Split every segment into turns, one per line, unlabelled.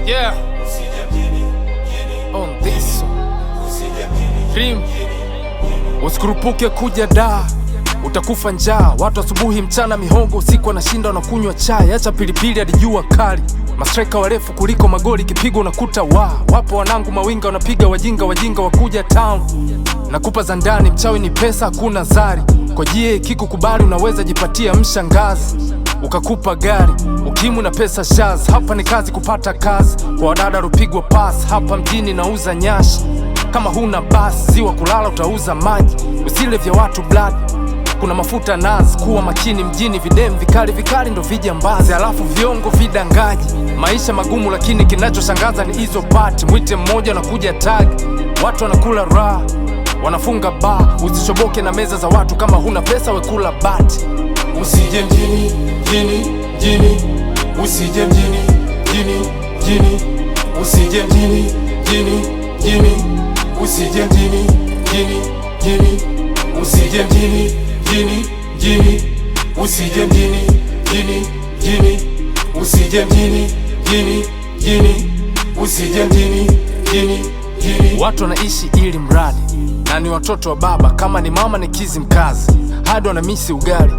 Yeah. On this Rim. Usikurupuke kuja da, utakufa njaa. Watu asubuhi mchana mihogo, usiku wanashinda wanakunywa chai. Acha pilipili hadi jua kali. Mastreka warefu kuliko magoli, kipigo unakuta wapo wanangu mawinga wanapiga wajinga wakuja town. Nakupa za ndani, mchawi ni pesa hakuna zari. Kwa jie kikukubali unaweza jipatia mshangazi, ukakupa gari, ukimu na pesa shaz. Hapa ni kazi kupata kazi, kwa wadada rupigwa pass. Hapa mjini nauza nyashi, kama huna basi ziwa kulala utauza maji. Usile vya watu blood, kuna mafuta nazi. Kuwa makini mjini, videm vikali ndo vijambazi. Alafu viongo vidangaji, maisha magumu lakini kinachoshangaza ni hizo pati. Mwite mmoja unakuja tag, watu wanakula raha, wanafunga bar. Usishoboke na meza za watu, kama huna pesa wekula bati.
Usije mjini, usije mjini, usije mjini, usije mjini, usije mjini, usije mjini, usije mjini, usije mjini.
Watu wanaishi ili mradi, na ni watoto wa baba. Kama ni mama ni kizi mkazi, hadi wanamisi ugali.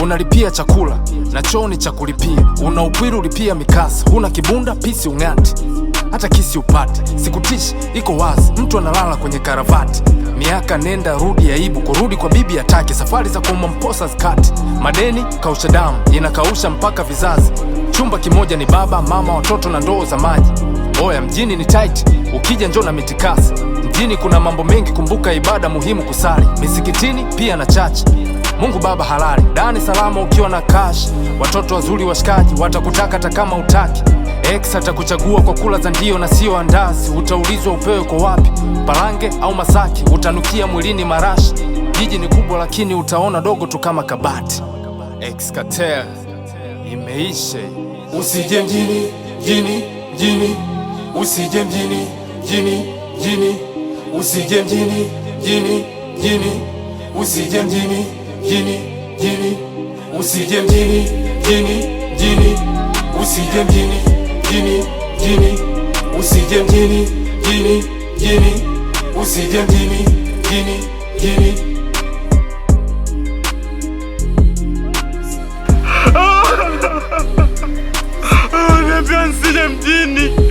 Unalipia chakula na choo ni cha kulipia. Una upwiru ulipia mikasa, huna kibunda pisi ung'ati, hata kisi upate. Sikutishi iko wazi, mtu analala kwenye karavati. Miaka nenda rudi, aibu kurudi kwa bibi atake. Safari za kuuma mposa zikati, madeni kausha damu inakausha mpaka vizazi. Chumba kimoja ni baba mama watoto na ndoo za maji. Oya mjini ni tight, ukija njoo na mitikasi. Mjini kuna mambo mengi, kumbuka ibada muhimu kusali misikitini pia na chachi. Mungu baba halali, dani salama ukiwa na cash. Watoto wazuri washikaji watakutaka hata kama utaki. Ex atakuchagua kwa kula za ndio na sio andazi. Utaulizwa upewe kwa wapi, Parange au Masaki. Utanukia mwilini marashi. Jiji ni kubwa lakini utaona dogo tu kama kabati. Ex Cartel imeisha.
Usije mjini, usije mjini, usije mjini, usije mjini, usije mjini, usije mjini, usije mjini, usije mjini.
Niambia nisije mjini.